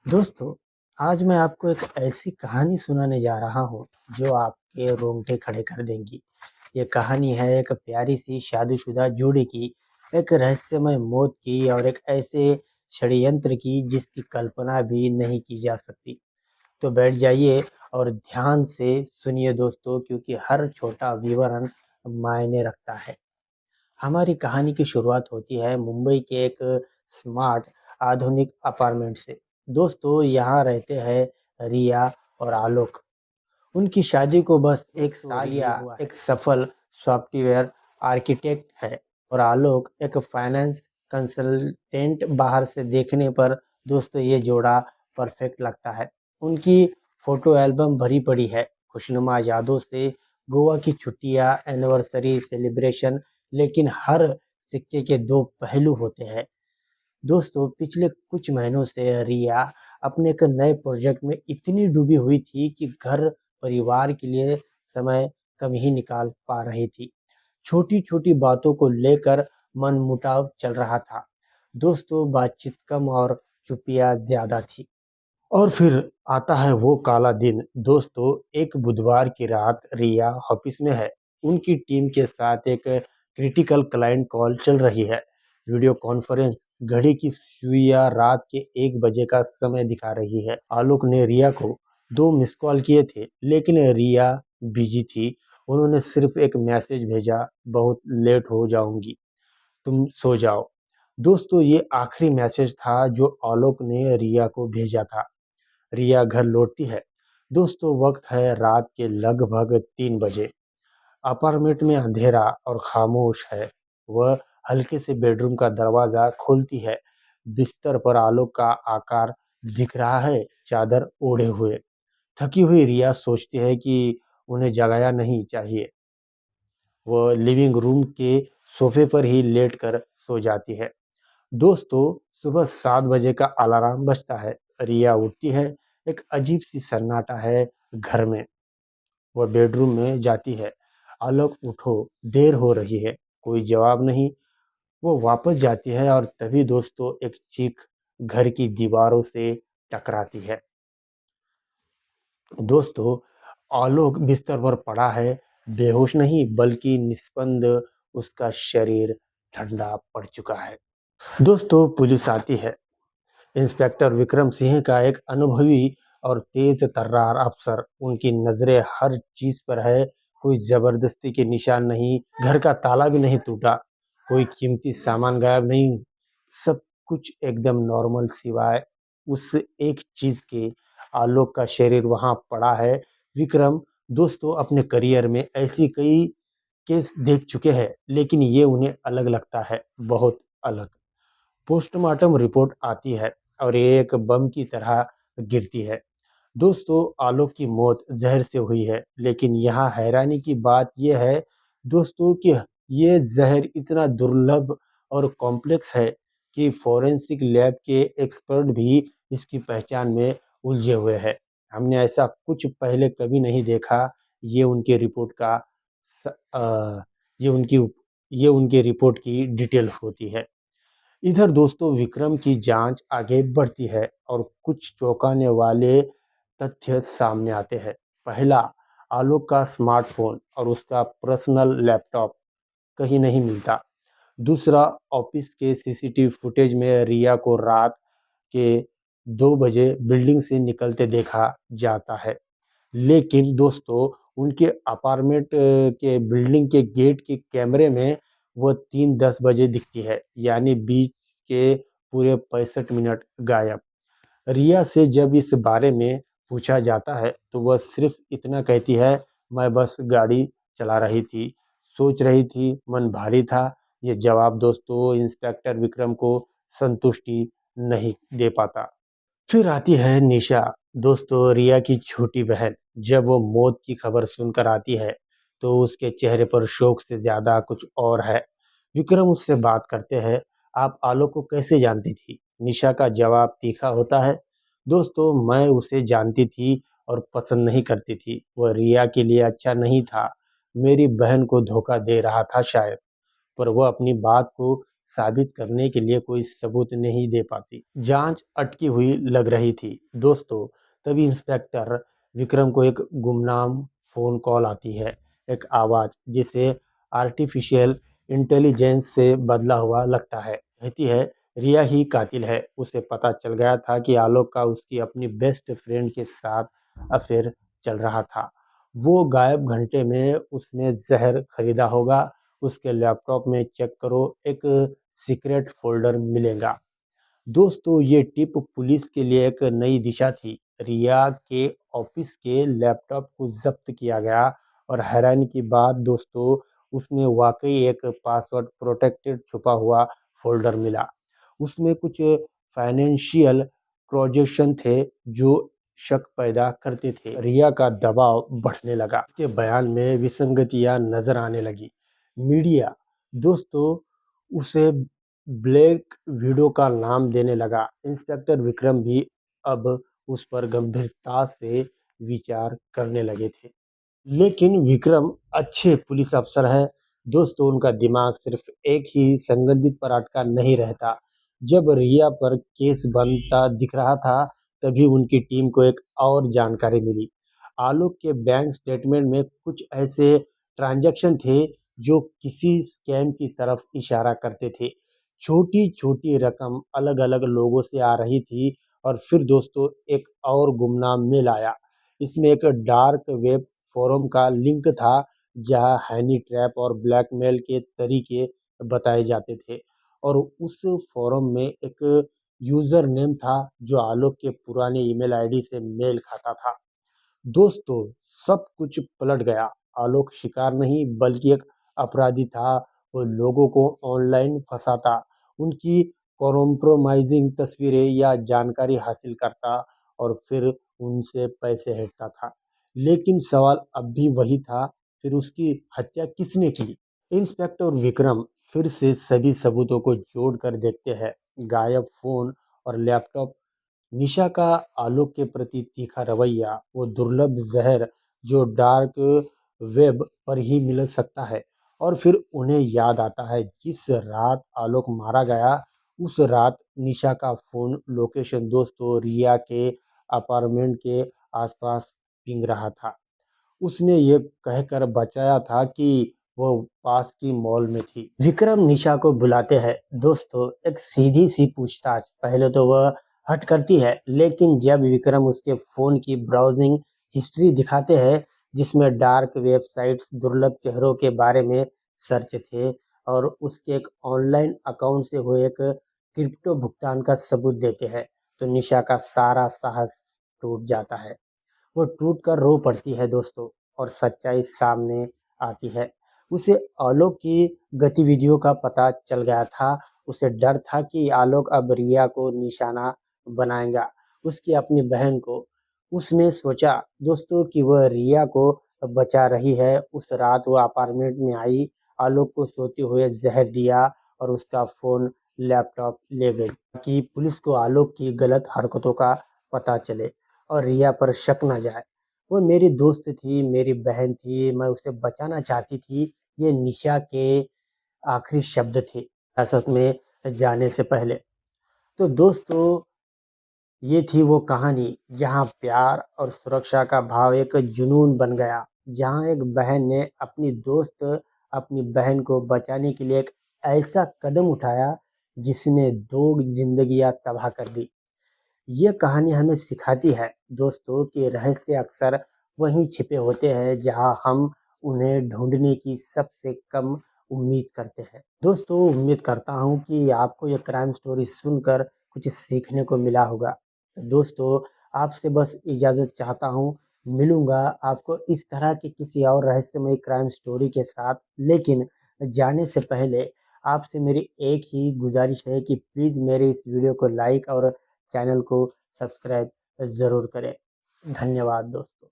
दोस्तों, आज मैं आपको एक ऐसी कहानी सुनाने जा रहा हूँ, जो आपके रोंगटे खड़े कर देंगी। ये कहानी है एक प्यारी-सी शादीशुदा जोड़ी की, एक रहस्यमय मौत की और एक ऐसे षड्यंत्र की जिसकी कल्पना भी नहीं की जा सकती। तो बैठ जाइए और ध्यान से सुनिए दोस्तों, क्योंकि हर छोटा विवरण मायने रखता है। हमारी कहानी की शुरुआत होती है मुंबई के एक स्मार्ट आधुनिक अपार्टमेंट से। दोस्तों, यहाँ रहते हैं रिया और आलोक। उनकी शादी को बस एक साल या एक सफल सॉफ्टवेयर आर्किटेक्ट है और आलोक एक फाइनेंस कंसल्टेंट। बाहर से देखने पर दोस्तों ये जोड़ा परफेक्ट लगता है। उनकी फोटो एल्बम भरी पड़ी है खुशनुमा यादों से, गोवा की छुट्टियां, एनिवर्सरी सेलिब्रेशन। लेकिन हर सिक्के के दो पहलू होते हैं। दोस्तों, पिछले कुछ महीनों से रिया अपने एक नए प्रोजेक्ट में इतनी डूबी हुई थी कि घर परिवार के लिए समय कम ही निकाल पा रही थी। छोटी छोटी बातों को लेकर मनमुटाव चल रहा था। दोस्तों, बातचीत कम और चुप्पियां ज्यादा थी। और फिर आता है वो काला दिन। दोस्तों, एक बुधवार की रात रिया ऑफिस में है। उनकी टीम के साथ एक क्रिटिकल क्लाइंट कॉल चल रही है। वीडियो कॉन्फ्रेंस घड़ी की सुइयां रात के 1 बजे का समय दिखा रही है। आलोक ने रिया को 2 मिस कॉल किए थे, लेकिन रिया बिजी थी। उन्होंने सिर्फ एक मैसेज भेजा, बहुत लेट हो जाऊंगी, तुम सो जाओ। दोस्तों, ये आखिरी मैसेज था जो आलोक ने रिया को भेजा था। रिया घर लौटती है। दोस्तों, वक्त है रात के लगभग 3 बजे। अपार्टमेंट में अंधेरा और खामोश है। वह हल्के से बेडरूम का दरवाजा खोलती है। बिस्तर पर आलोक का आकार दिख रहा है, चादर ओढ़े हुए। थकी हुई रिया सोचती है कि उन्हें जगाया नहीं चाहिए। वह लिविंग रूम के सोफे पर ही लेटकर सो जाती है। दोस्तों, सुबह 7 बजे का अलार्म बजता है। रिया उठती है। एक अजीब सी सन्नाटा है घर में। वह बेडरूम में जाती है। आलोक, उठो, देर हो रही है। कोई जवाब नहीं। वो वापस जाती है और तभी दोस्तों एक चीख घर की दीवारों से टकराती है। दोस्तों, आलोक बिस्तर पर पड़ा है, बेहोश नहीं बल्कि निस्पंद। उसका शरीर ठंडा पड़ चुका है। दोस्तों, पुलिस आती है। इंस्पेक्टर विक्रम सिंह का एक अनुभवी और तेज तर्रार अफसर। उनकी नजरें हर चीज पर है। कोई जबरदस्ती के निशान नहीं, घर का ताला भी नहीं टूटा, कोई कीमती सामान गायब नहीं। सब कुछ एकदम नॉर्मल सिवाय उस एक चीज के, आलोक का शरीर वहां पड़ा है। विक्रम दोस्तों अपने करियर में ऐसी कई केस देख चुके हैं, लेकिन ये उन्हें अलग लगता है, बहुत अलग। पोस्टमार्टम रिपोर्ट आती है और ये एक बम की तरह गिरती है। दोस्तों, आलोक की मौत जहर से हुई है, लेकिन यहाँ हैरानी की बात यह है दोस्तों कि ये जहर इतना दुर्लभ और कॉम्प्लेक्स है कि फोरेंसिक लैब के एक्सपर्ट भी इसकी पहचान में उलझे हुए हैं। हमने ऐसा कुछ पहले कभी नहीं देखा। ये उनके रिपोर्ट का स- अ, ये उनकी ये उनके रिपोर्ट की डिटेल होती है। इधर दोस्तों विक्रम की जांच आगे बढ़ती है और कुछ चौंकाने वाले तथ्य सामने आते हैं। पहला, आलोक का स्मार्टफोन और उसका पर्सनल लैपटॉप कहीं नहीं मिलता। दूसरा, ऑफिस के सीसीटीवी फुटेज में रिया को रात के 2 बजे बिल्डिंग से निकलते देखा जाता है। लेकिन दोस्तों, उनके अपार्टमेंट के बिल्डिंग के गेट के कैमरे में वो 3:10 बजे दिखती है, यानी बीच के पूरे 65 मिनट गायब। रिया से जब इस बारे में पूछा जाता है तो वह सिर्फ इतना कहती है, मैं बस गाड़ी चला रही थी, सोच रही थी, मन भारी था। ये जवाब दोस्तों इंस्पेक्टर विक्रम को संतुष्टि नहीं दे पाता। फिर आती है निशा, दोस्तों रिया की छोटी बहन। जब वो मौत की खबर सुनकर आती है तो उसके चेहरे पर शोक से ज्यादा कुछ और है। विक्रम उससे बात करते हैं, आप आलोक को कैसे जानती थी? निशा का जवाब तीखा होता है, दोस्तों मैं उसे जानती थी और पसंद नहीं करती थी। वह रिया के लिए अच्छा नहीं था, मेरी बहन को धोखा दे रहा था शायद। पर वह अपनी बात को साबित करने के लिए कोई सबूत नहीं दे पाती। जांच अटकी हुई लग रही थी दोस्तों। तभी इंस्पेक्टर विक्रम को एक गुमनाम फोन कॉल आती है। एक आवाज जिसे आर्टिफिशियल इंटेलिजेंस से बदला हुआ लगता है, कहती है रिया ही कातिल है। उसे पता चल गया था कि आलोक का उसकी अपनी बेस्ट फ्रेंड के साथ अफेयर चल रहा था। वो गायब घंटे में उसने जहर खरीदा होगा। उसके लैपटॉप में चेक करो, एक सीक्रेट फोल्डर मिलेगा। दोस्तों ये टिप पुलिस के लिए एक नई दिशा थी। रिया के ऑफिस के लैपटॉप को जब्त किया गया और हैरानी की बात दोस्तों, उसमें वाकई एक पासवर्ड प्रोटेक्टेड छुपा हुआ फोल्डर मिला। उसमें कुछ फाइनेंशियल ट्रांजैक्शन थे जो शक पैदा करते थे। रिया का दबाव बढ़ने लगा, उसके बयान में विसंगतियां नजर आने लगी। मीडिया दोस्तों उसे ब्लैक वीडियो का नाम देने लगा। इंस्पेक्टर विक्रम भी अब उस पर गंभीरता से विचार करने लगे थे। लेकिन विक्रम अच्छे पुलिस अफसर है दोस्तों, उनका दिमाग सिर्फ एक ही संदिग्ध पर अटका नहीं रहता। जब रिया पर केस बनता दिख रहा था, तभी उनकी टीम को एक और जानकारी मिली। आलोक के बैंक स्टेटमेंट में कुछ ऐसे ट्रांजैक्शन थे जो किसी स्कैम की तरफ इशारा करते थे। छोटी छोटी रकम अलग अलग लोगों से आ रही थी। और फिर दोस्तों एक और गुमनाम मेल आया। इसमें एक डार्क वेब फोरम का लिंक था जहां हनी ट्रैप और ब्लैकमेल के तरीके बताए जाते थे। और उस फोरम में एक यूजर नेम था जो आलोक के पुराने ईमेल आईडी से मेल खाता था। दोस्तों सब कुछ पलट गया। आलोक शिकार नहीं बल्कि एक अपराधी था। वो लोगों को ऑनलाइन फंसाता, उनकी कॉम्प्रोमाइजिंग तस्वीरें या जानकारी हासिल करता और फिर उनसे पैसे हटता था। लेकिन सवाल अब भी वही था, फिर उसकी हत्या किसने की? इंस्पेक्टर विक्रम फिर से सभी सबूतों को जोड़कर देखते हैं। गायब फोन और लैपटॉप, निशा का आलोक के प्रति तीखा रवैया, वो दुर्लभ जहर जो डार्क वेब पर ही मिल सकता है। और फिर उन्हें याद आता है जिस रात आलोक मारा गया, उस रात निशा का फोन लोकेशन दोस्तों रिया के अपार्टमेंट के आसपास पिंग रहा था। उसने ये कहकर बचाया था कि वो पास की मॉल में थी। विक्रम निशा को बुलाते हैं दोस्तों। एक सीधी सी पूछताछ। पहले तो वह हट करती है, लेकिन जब विक्रम उसके फोन की ब्राउजिंग हिस्ट्री दिखाते हैं जिसमें डार्क वेबसाइट्स, दुर्लभ चेहरों के बारे में सर्च थे और उसके एक ऑनलाइन अकाउंट से हुए एक क्रिप्टो भुगतान का सबूत देते हैं, तो निशा का सारा साहस टूट जाता है। वो टूट कर रो पड़ती है दोस्तों और सच्चाई सामने आती है। उसे आलोक की गतिविधियों का पता चल गया था। उसे डर था कि आलोक अब रिया को निशाना बनाएगा, उसकी अपनी बहन को। उसने सोचा दोस्तों कि वह रिया को बचा रही है। उस रात वो अपार्टमेंट में आई, आलोक को सोते हुए जहर दिया और उसका फोन लैपटॉप ले गई कि पुलिस को आलोक की गलत हरकतों का पता चले और रिया पर शक ना जाए। वो मेरी दोस्त थी, मेरी बहन थी, मैं उसे बचाना चाहती थी। ये निशा के आखिरी शब्द थे हिरासत में जाने से पहले। तो दोस्तों ये थी वो कहानी जहाँ प्यार और सुरक्षा का भाव एक जुनून बन गया। जहाँ एक बहन ने अपनी बहन को बचाने के लिए एक ऐसा कदम उठाया जिसने दो जिंदगियां तबाह कर दी। ये कहानी हमें सिखाती है दोस्तों कि रहस्य अक्सर वहीं छिपे होते हैं जहां हम उन्हें ढूंढने की सबसे कम उम्मीद करते हैं। दोस्तों उम्मीद करता हूं कि आपको ये क्राइम स्टोरी सुनकर कुछ सीखने को मिला होगा। तो दोस्तों आपसे बस इजाज़त चाहता हूं। मिलूंगा आपको इस तरह की किसी और रहस्यमय क्राइम स्टोरी के साथ। लेकिन जाने से पहले आपसे मेरी एक ही गुजारिश है कि प्लीज़ मेरे इस वीडियो को लाइक और चैनल को सब्सक्राइब ज़रूर करें। धन्यवाद दोस्तों।